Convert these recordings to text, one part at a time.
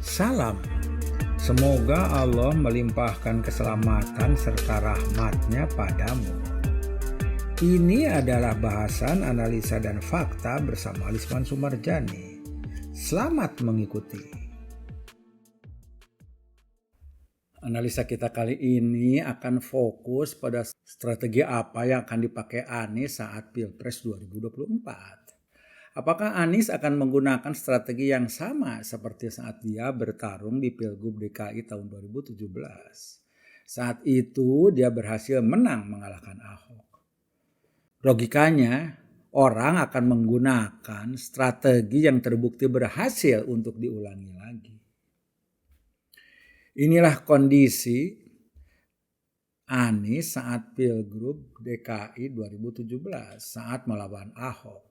Salam. Semoga Allah melimpahkan keselamatan serta rahmat-Nya padamu. Ini adalah bahasan analisa dan fakta bersama Lisman Sumarjani. Selamat mengikuti. Analisa kita kali ini akan fokus pada strategi apa yang akan dipakai Anies saat Pilpres 2024. Apakah Anies akan menggunakan strategi yang sama seperti saat dia bertarung di Pilgub DKI tahun 2017? Saat itu dia berhasil menang mengalahkan Ahok. Logikanya, orang akan menggunakan strategi yang terbukti berhasil untuk diulangi lagi. Inilah kondisi Anies saat Pilgub DKI 2017 saat melawan Ahok.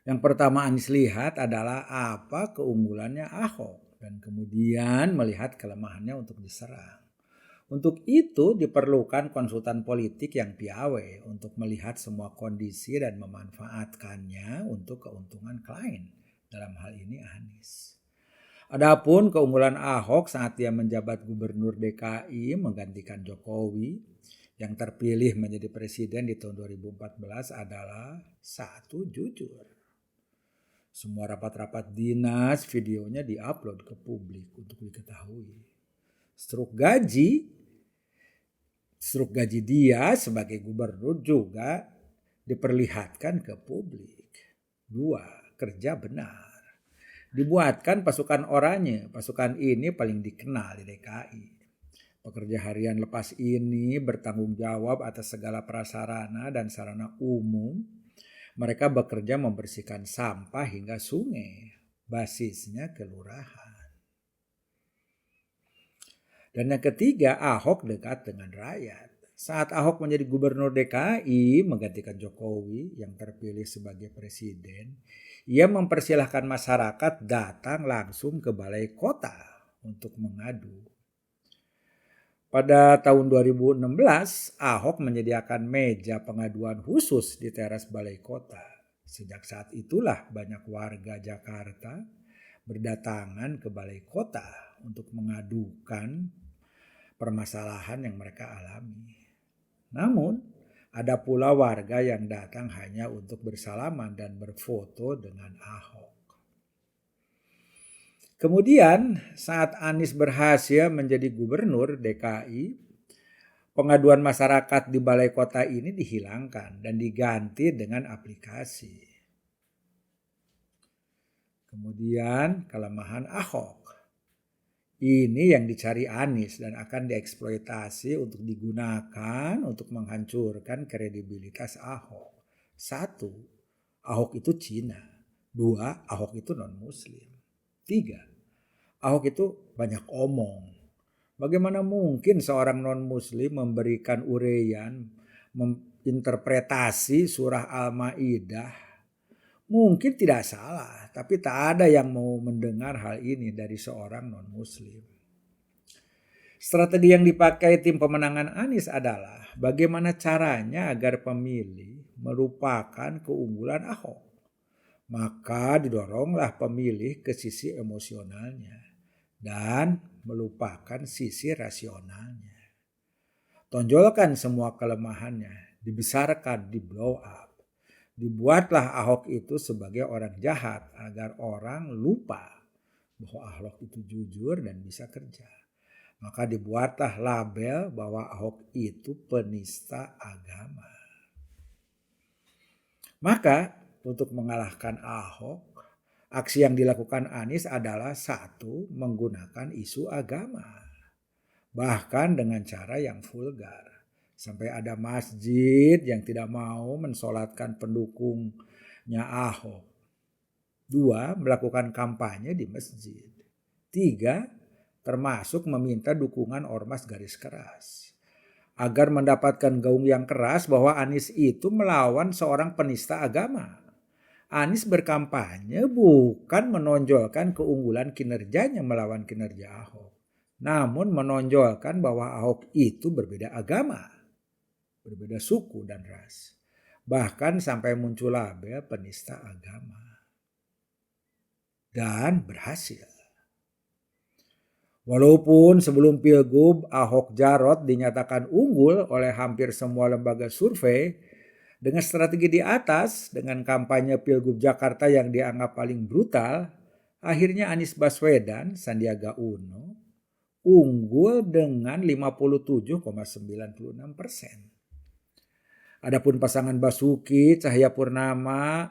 Yang pertama Anies lihat adalah apa keunggulannya Ahok dan kemudian melihat kelemahannya untuk diserang. Untuk itu diperlukan konsultan politik yang piawai untuk melihat semua kondisi dan memanfaatkannya untuk keuntungan klien, dalam hal ini Anies. Adapun keunggulan Ahok saat dia menjabat gubernur DKI menggantikan Jokowi yang terpilih menjadi presiden di tahun 2014 adalah satu, jujur. Semua rapat-rapat dinas videonya diupload ke publik untuk diketahui. Struk gaji dia sebagai gubernur juga diperlihatkan ke publik. 2. Kerja benar. Dibuatkan pasukan oranye. Pasukan ini paling dikenal di DKI. Pekerja harian lepas ini bertanggung jawab atas segala prasarana dan sarana umum. Mereka bekerja membersihkan sampah hingga sungai. Basisnya kelurahan. Dan yang ketiga, Ahok dekat dengan rakyat. Saat Ahok menjadi gubernur DKI menggantikan Jokowi yang terpilih sebagai presiden, ia mempersilahkan masyarakat datang langsung ke balai kota untuk mengadu. Pada tahun 2016, Ahok menyediakan meja pengaduan khusus di teras balai kota. Sejak saat itulah banyak warga Jakarta berdatangan ke balai kota untuk mengadukan permasalahan yang mereka alami. Namun, ada pula warga yang datang hanya untuk bersalaman dan berfoto dengan Ahok. Kemudian saat Anies berhasil menjadi gubernur DKI, pengaduan masyarakat di balai kota ini dihilangkan dan diganti dengan aplikasi. Kemudian kelemahan Ahok. Ini yang dicari Anies dan akan dieksploitasi untuk digunakan untuk menghancurkan kredibilitas Ahok. 1. Ahok itu Cina. 2. Ahok itu non-Muslim. 3. Ahok itu banyak omong. Bagaimana mungkin seorang non-Muslim memberikan uraian, menginterpretasi surah Al-Maidah? Mungkin tidak salah, tapi tak ada yang mau mendengar hal ini dari seorang non-Muslim. Strategi yang dipakai tim pemenangan Anies adalah bagaimana caranya agar pemilih melupakan keunggulan Ahok. Maka didoronglah pemilih ke sisi emosionalnya dan melupakan sisi rasionalnya. Tonjolkan semua kelemahannya, dibesarkan, di blow up. Dibuatlah Ahok itu sebagai orang jahat agar orang lupa bahwa Ahok itu jujur dan bisa kerja. Maka dibuatlah label bahwa Ahok itu penista agama. Maka untuk mengalahkan Ahok, aksi yang dilakukan Anies adalah 1. Menggunakan isu agama. Bahkan dengan cara yang vulgar. Sampai ada masjid yang tidak mau mensolatkan pendukungnya Ahok. 2. Melakukan kampanye di masjid. 3. Termasuk meminta dukungan ormas garis keras. Agar mendapatkan gaung yang keras bahwa Anies itu melawan seorang penista agama. Anies berkampanye bukan menonjolkan keunggulan kinerjanya melawan kinerja Ahok. Namun menonjolkan bahwa Ahok itu berbeda agama, berbeda suku dan ras. Bahkan sampai muncul label penista agama. dan berhasil. Walaupun sebelum Pilgub Ahok Jarot dinyatakan unggul oleh hampir semua lembaga survei, dengan strategi di atas, dengan kampanye Pilgub Jakarta yang dianggap paling brutal, akhirnya Anies Baswedan, Sandiaga Uno, unggul dengan 57,96%. Adapun pasangan Basuki Cahayapurnama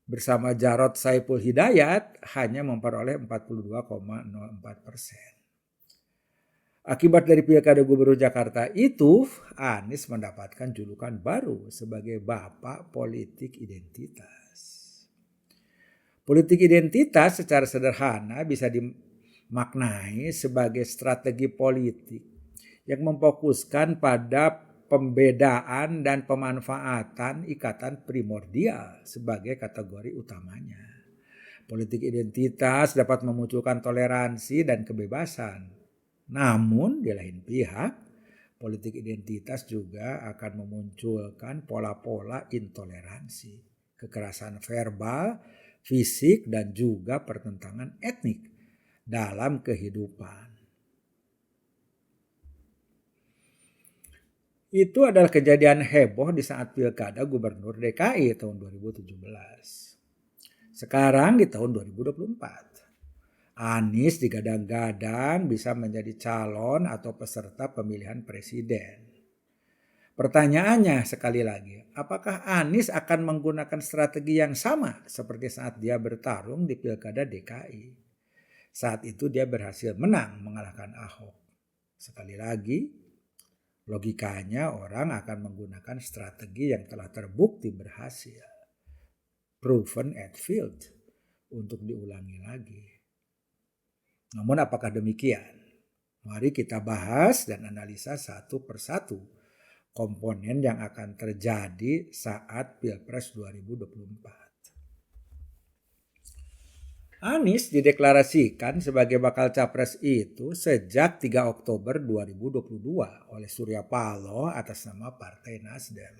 bersama Jarod Saiful Hidayat hanya memperoleh 42,04%. Akibat dari Pilkada Gubernur Jakarta itu, Anies mendapatkan julukan baru sebagai Bapak Politik Identitas. Politik identitas secara sederhana bisa dimaknai sebagai strategi politik yang memfokuskan pada pembedaan dan pemanfaatan ikatan primordial sebagai kategori utamanya. Politik identitas dapat memunculkan toleransi dan kebebasan. Namun di lain pihak, politik identitas juga akan memunculkan pola-pola intoleransi, kekerasan verbal, fisik, dan juga pertentangan etnik dalam kehidupan. Itu adalah kejadian heboh di saat Pilkada Gubernur DKI tahun 2017. Sekarang di tahun 2024, Anies digadang-gadang bisa menjadi calon atau peserta pemilihan presiden. Pertanyaannya sekali lagi, apakah Anies akan menggunakan strategi yang sama seperti saat dia bertarung di Pilkada DKI? Saat itu dia berhasil menang mengalahkan Ahok. Sekali lagi, logikanya orang akan menggunakan strategi yang telah terbukti berhasil. Proven at field, untuk diulangi lagi. Namun apakah demikian? Mari kita bahas dan analisa satu persatu komponen yang akan terjadi saat Pilpres 2024. Anies dideklarasikan sebagai bakal capres itu sejak 3 Oktober 2022 oleh Surya Paloh atas nama Partai Nasdem.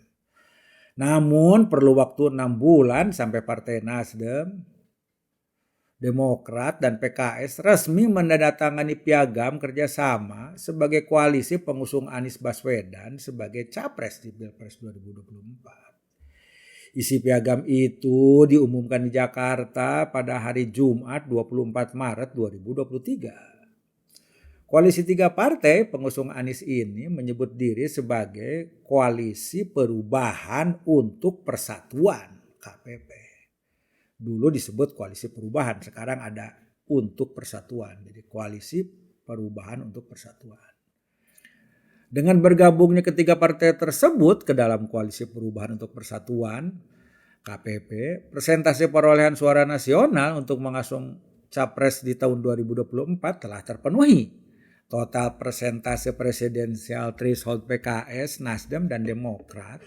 Namun perlu waktu 6 bulan sampai Partai Nasdem, Demokrat, dan PKS resmi menandatangani piagam kerjasama sebagai koalisi pengusung Anies Baswedan sebagai capres di Pilpres 2024. Isi piagam itu diumumkan di Jakarta pada hari Jumat 24 Maret 2023. Koalisi 3 partai pengusung Anies ini menyebut diri sebagai Koalisi Perubahan untuk Persatuan (KPP). Dulu disebut Koalisi Perubahan, sekarang ada Untuk Persatuan. Jadi Koalisi Perubahan untuk Persatuan. Dengan bergabungnya ketiga partai tersebut ke dalam Koalisi Perubahan untuk Persatuan (KPP), persentase perolehan suara nasional untuk mengusung capres di tahun 2024 telah terpenuhi. Total persentase presidensial threshold PKS, Nasdem, dan Demokrat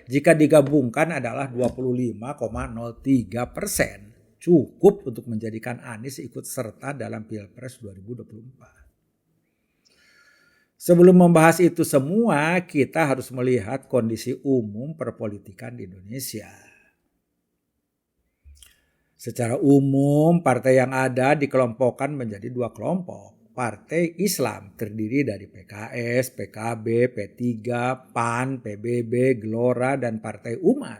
jika digabungkan adalah 25,03%. Cukup untuk menjadikan Anies ikut serta dalam Pilpres 2024. Sebelum membahas itu semua, kita harus melihat kondisi umum perpolitikan di Indonesia. Secara umum, partai yang ada dikelompokkan menjadi 2 kelompok. Partai Islam terdiri dari PKS, PKB, P3, PAN, PBB, Gelora, dan Partai Umat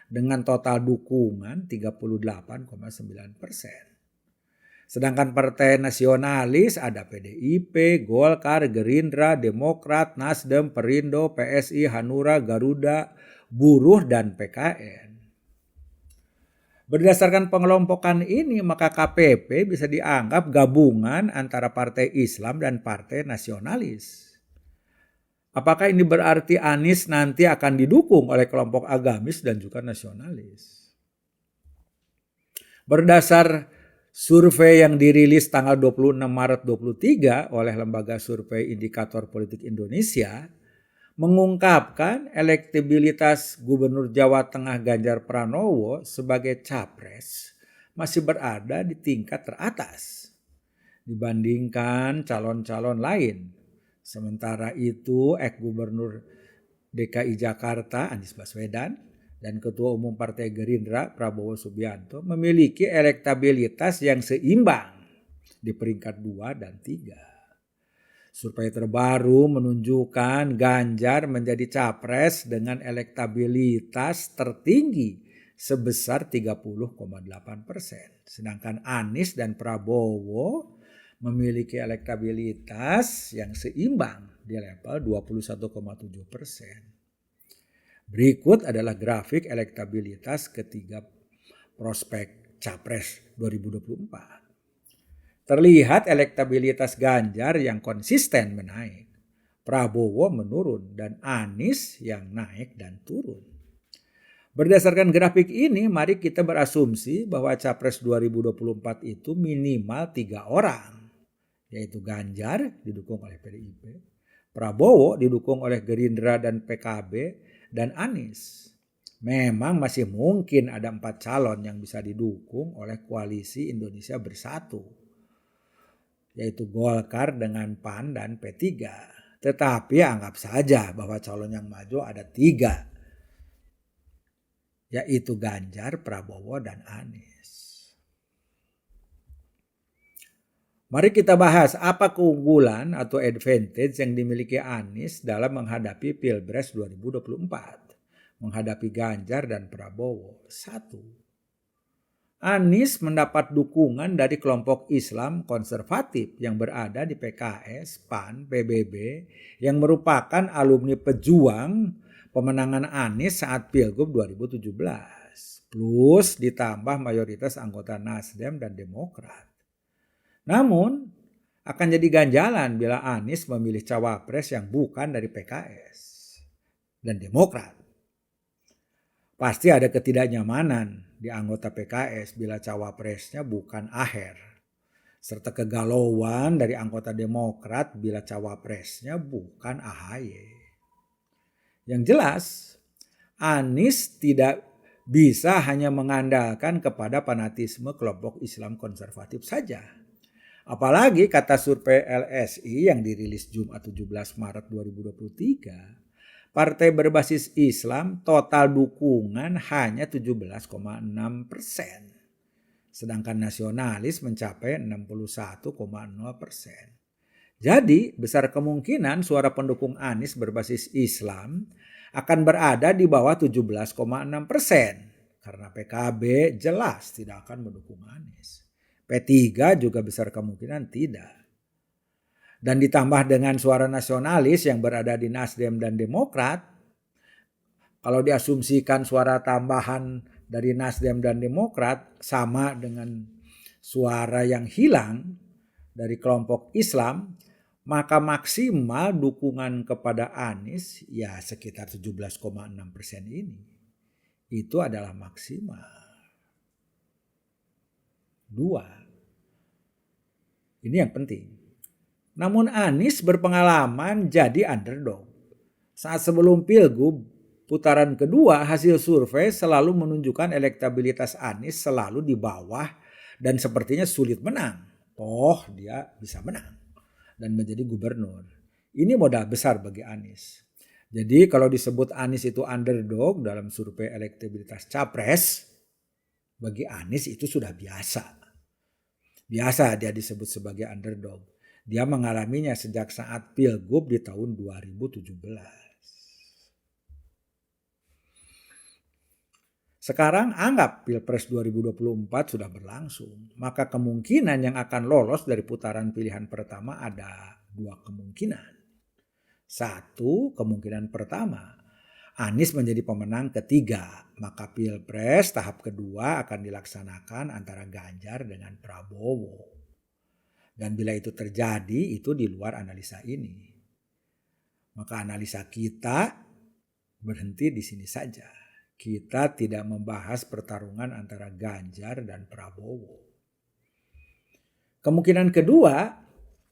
dengan total dukungan 38,9%. Sedangkan partai nasionalis ada PDIP, Golkar, Gerindra, Demokrat, Nasdem, Perindo, PSI, Hanura, Garuda, Buruh, dan PKN. Berdasarkan pengelompokan ini, maka KPP bisa dianggap gabungan antara partai Islam dan partai nasionalis. Apakah ini berarti Anies nanti akan didukung oleh kelompok agamis dan juga nasionalis? Berdasar survei yang dirilis tanggal 26 Maret 2023 oleh Lembaga Survei Indikator Politik Indonesia, mengungkapkan elektabilitas Gubernur Jawa Tengah Ganjar Pranowo sebagai capres masih berada di tingkat teratas dibandingkan calon-calon lain. Sementara itu, ex-Gubernur DKI Jakarta Anies Baswedan dan Ketua Umum Partai Gerindra Prabowo Subianto memiliki elektabilitas yang seimbang di peringkat 2 dan 3. Survei terbaru menunjukkan Ganjar menjadi capres dengan elektabilitas tertinggi sebesar 30,8%. Sedangkan Anies dan Prabowo memiliki elektabilitas yang seimbang di level 21,7%. Berikut adalah grafik elektabilitas ketiga prospek capres 2024. Terlihat elektabilitas Ganjar yang konsisten menaik, Prabowo menurun, dan Anies yang naik dan turun. Berdasarkan grafik ini, mari kita berasumsi bahwa Capres 2024 itu minimal 3 orang, yaitu Ganjar didukung oleh PDIP, Prabowo didukung oleh Gerindra dan PKB, dan Anies. Memang masih mungkin ada 4 calon yang bisa didukung oleh koalisi Indonesia Bersatu, yaitu Golkar dengan PAN dan P3. Tetapi anggap saja bahwa calon yang maju ada 3, yaitu Ganjar, Prabowo, dan Anies. Mari kita bahas apa keunggulan atau advantage yang dimiliki Anies dalam menghadapi Pilpres 2024, menghadapi Ganjar dan Prabowo. 1. Anies mendapat dukungan dari kelompok Islam konservatif yang berada di PKS, PAN, PBB yang merupakan alumni pejuang pemenangan Anies saat Pilgub 2017. Plus ditambah mayoritas anggota Nasdem dan Demokrat. Namun akan jadi ganjalan bila Anies memilih cawapres yang bukan dari PKS dan Demokrat. Pasti ada ketidaknyamanan di anggota PKS bila cawapresnya bukan Aher, serta kegalauan dari anggota Demokrat bila cawapresnya bukan AHY. Yang jelas, Anies tidak bisa hanya mengandalkan kepada fanatisme kelompok Islam konservatif saja. Apalagi kata survei LSI yang dirilis Jumat 17 Maret 2023, partai berbasis Islam total dukungan hanya 17,6%. Sedangkan nasionalis mencapai 61,0%. Jadi besar kemungkinan suara pendukung Anies berbasis Islam akan berada di bawah 17,6%. Karena PKB jelas tidak akan mendukung Anies. P3 juga besar kemungkinan tidak. Dan ditambah dengan suara nasionalis yang berada di Nasdem dan Demokrat, kalau diasumsikan suara tambahan dari Nasdem dan Demokrat sama dengan suara yang hilang dari kelompok Islam, maka maksimal dukungan kepada Anies ya sekitar 17,6% ini. Itu adalah maksimal. 2. Ini yang penting. Namun Anies berpengalaman jadi underdog. Saat sebelum Pilgub putaran kedua, hasil survei selalu menunjukkan elektabilitas Anies selalu di bawah dan sepertinya sulit menang. Toh dia bisa menang dan menjadi gubernur. Ini modal besar bagi Anies. Jadi kalau disebut Anies itu underdog dalam survei elektabilitas capres, bagi Anies itu sudah biasa. Biasa dia disebut sebagai underdog. Dia mengalaminya sejak saat Pilgub di tahun 2017. Sekarang anggap Pilpres 2024 sudah berlangsung. Maka kemungkinan yang akan lolos dari putaran pilihan pertama ada 2 kemungkinan. 1, kemungkinan pertama, Anies menjadi pemenang ketiga. Maka Pilpres tahap kedua akan dilaksanakan antara Ganjar dengan Prabowo. Dan bila itu terjadi, itu di luar analisa ini. Maka analisa kita berhenti di sini saja. Kita tidak membahas pertarungan antara Ganjar dan Prabowo. Kemungkinan kedua,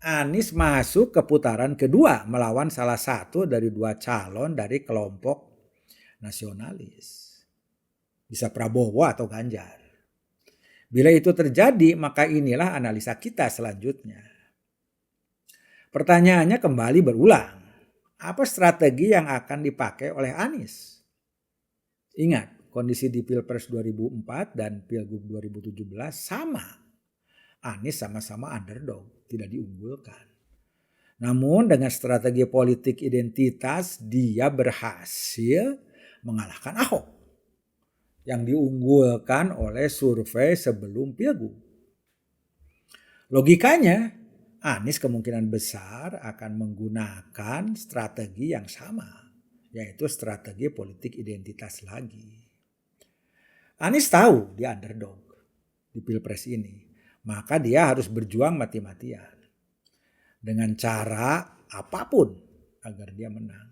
Anies masuk ke putaran kedua melawan salah satu dari 2 calon dari kelompok nasionalis. Bisa Prabowo atau Ganjar. Bila itu terjadi, maka inilah analisa kita selanjutnya. Pertanyaannya kembali berulang. Apa strategi yang akan dipakai oleh Anies? Ingat, kondisi di Pilpres 2004 dan Pilgub 2017 sama. Anies sama-sama underdog, tidak diunggulkan. Namun dengan strategi politik identitas dia berhasil mengalahkan Ahok yang diunggulkan oleh survei sebelum Pilgub. Logikanya, Anies kemungkinan besar akan menggunakan strategi yang sama, yaitu strategi politik identitas lagi. Anies tahu dia underdog di Pilpres ini, maka dia harus berjuang mati-matian dengan cara apapun agar dia menang.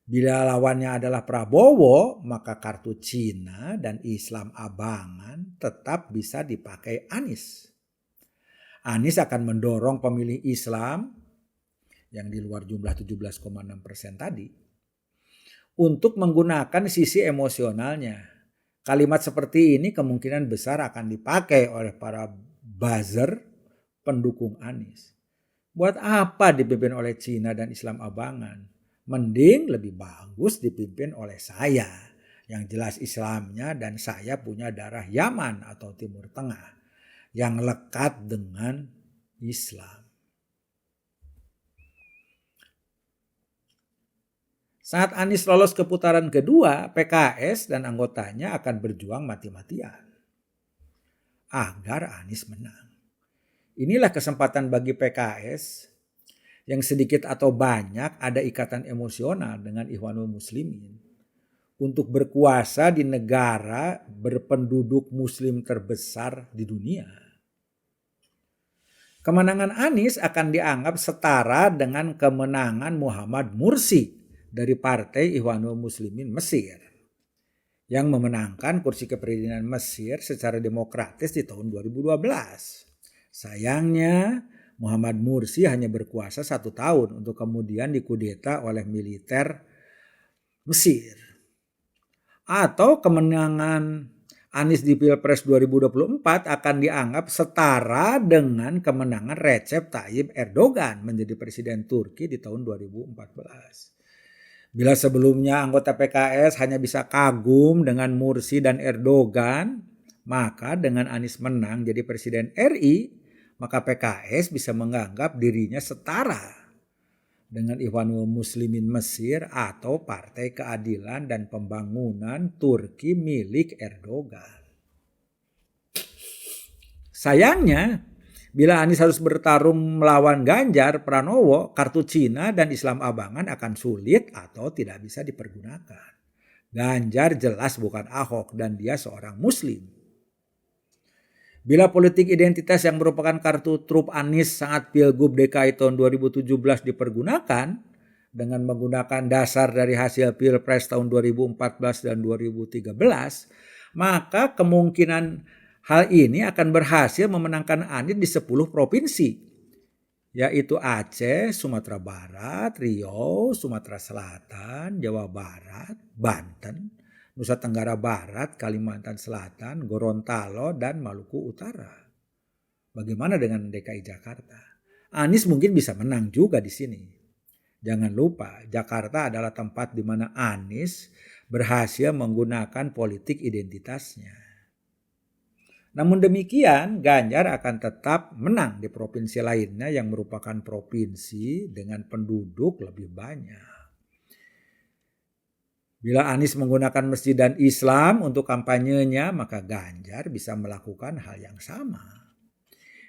Bila lawannya adalah Prabowo, maka kartu Cina dan Islam abangan tetap bisa dipakai Anies. Anies akan mendorong pemilih Islam yang di luar jumlah 17,6% tadi untuk menggunakan sisi emosionalnya. Kalimat seperti ini kemungkinan besar akan dipakai oleh para buzzer pendukung Anies. Buat apa dipimpin oleh Cina dan Islam abangan? Mending lebih bagus dipimpin oleh saya. Yang jelas Islamnya dan saya punya darah Yaman atau Timur Tengah yang lekat dengan Islam. Saat Anies lolos ke putaran kedua, PKS dan anggotanya akan berjuang mati-matian agar Anies menang. Inilah kesempatan bagi PKS yang sedikit atau banyak ada ikatan emosional dengan Ikhwanul Muslimin untuk berkuasa di negara berpenduduk muslim terbesar di dunia. Kemenangan Anies akan dianggap setara dengan kemenangan Muhammad Mursi dari Partai Ikhwanul Muslimin Mesir yang memenangkan kursi kepresidenan Mesir secara demokratis di tahun 2012. Sayangnya Muhammad Mursi hanya berkuasa 1 tahun untuk kemudian dikudeta oleh militer Mesir. Atau kemenangan Anies di Pilpres 2024 akan dianggap setara dengan kemenangan Recep Tayyip Erdogan menjadi presiden Turki di tahun 2014. Bila sebelumnya anggota PKS hanya bisa kagum dengan Mursi dan Erdogan, maka dengan Anies menang jadi presiden RI, maka PKS bisa menganggap dirinya setara dengan Ikhwanul Muslimin Mesir atau Partai Keadilan dan Pembangunan Turki milik Erdogan. Sayangnya, bila Anies harus bertarung melawan Ganjar Pranowo, kartu Cina dan Islam abangan akan sulit atau tidak bisa dipergunakan. Ganjar jelas bukan Ahok dan dia seorang Muslim. Bila politik identitas yang merupakan kartu truf Anies saat Pilgub DKI tahun 2017 dipergunakan dengan menggunakan dasar dari hasil Pilpres tahun 2014 dan 2013, maka kemungkinan hal ini akan berhasil memenangkan Anies di 10 provinsi, yaitu Aceh, Sumatera Barat, Riau, Sumatera Selatan, Jawa Barat, Banten, Nusa Tenggara Barat, Kalimantan Selatan, Gorontalo, dan Maluku Utara. Bagaimana dengan DKI Jakarta? Anies mungkin bisa menang juga di sini. Jangan lupa, Jakarta adalah tempat di mana Anies berhasil menggunakan politik identitasnya. Namun demikian, Ganjar akan tetap menang di provinsi lainnya yang merupakan provinsi dengan penduduk lebih banyak. Bila Anies menggunakan masjid dan Islam untuk kampanyenya, maka Ganjar bisa melakukan hal yang sama.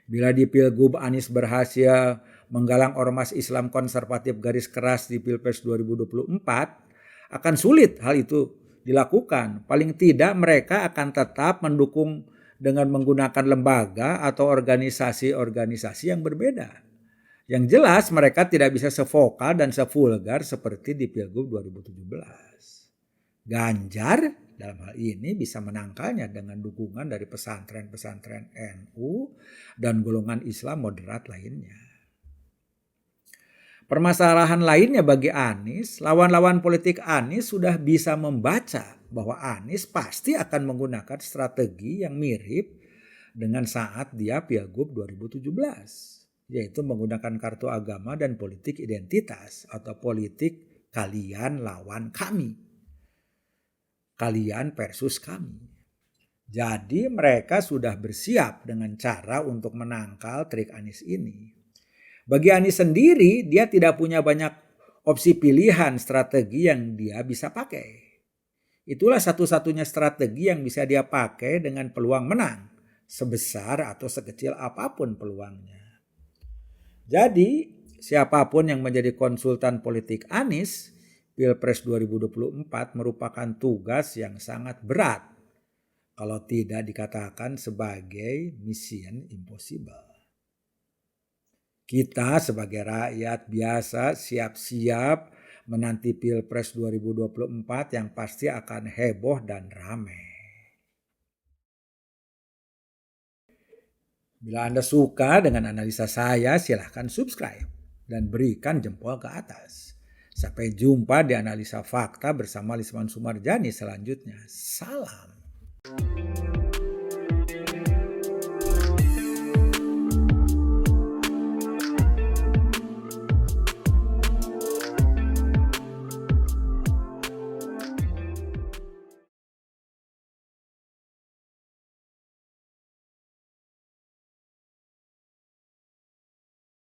Bila di Pilgub Anies berhasil menggalang ormas Islam konservatif garis keras di Pilpres 2024, akan sulit hal itu dilakukan. Paling tidak mereka akan tetap mendukung dengan menggunakan lembaga atau organisasi-organisasi yang berbeda. Yang jelas mereka tidak bisa sevokal dan sevulgar seperti di Pilgub 2017. Ganjar dalam hal ini bisa menangkalnya dengan dukungan dari pesantren-pesantren NU dan golongan Islam moderat lainnya. Permasalahan lainnya bagi Anies, lawan-lawan politik Anies sudah bisa membaca bahwa Anies pasti akan menggunakan strategi yang mirip dengan saat dia Pilgub 2017, yaitu menggunakan kartu agama dan politik identitas atau politik kalian lawan kami. kalian versus kami. Jadi mereka sudah bersiap dengan cara untuk menangkal trik Anies ini. Bagi Anies sendiri, dia tidak punya banyak opsi pilihan strategi yang dia bisa pakai. Itulah satu-satunya strategi yang bisa dia pakai dengan peluang menang, sebesar atau sekecil apapun peluangnya. Jadi, siapapun yang menjadi konsultan politik Anies, Pilpres 2024 merupakan tugas yang sangat berat, kalau tidak dikatakan sebagai mission impossible. Kita sebagai rakyat biasa siap-siap menanti Pilpres 2024 yang pasti akan heboh dan ramai. Bila Anda suka dengan analisa saya, silahkan subscribe dan berikan jempol ke atas. Sampai jumpa di analisa fakta bersama Lisman Sumarjani selanjutnya. Salam.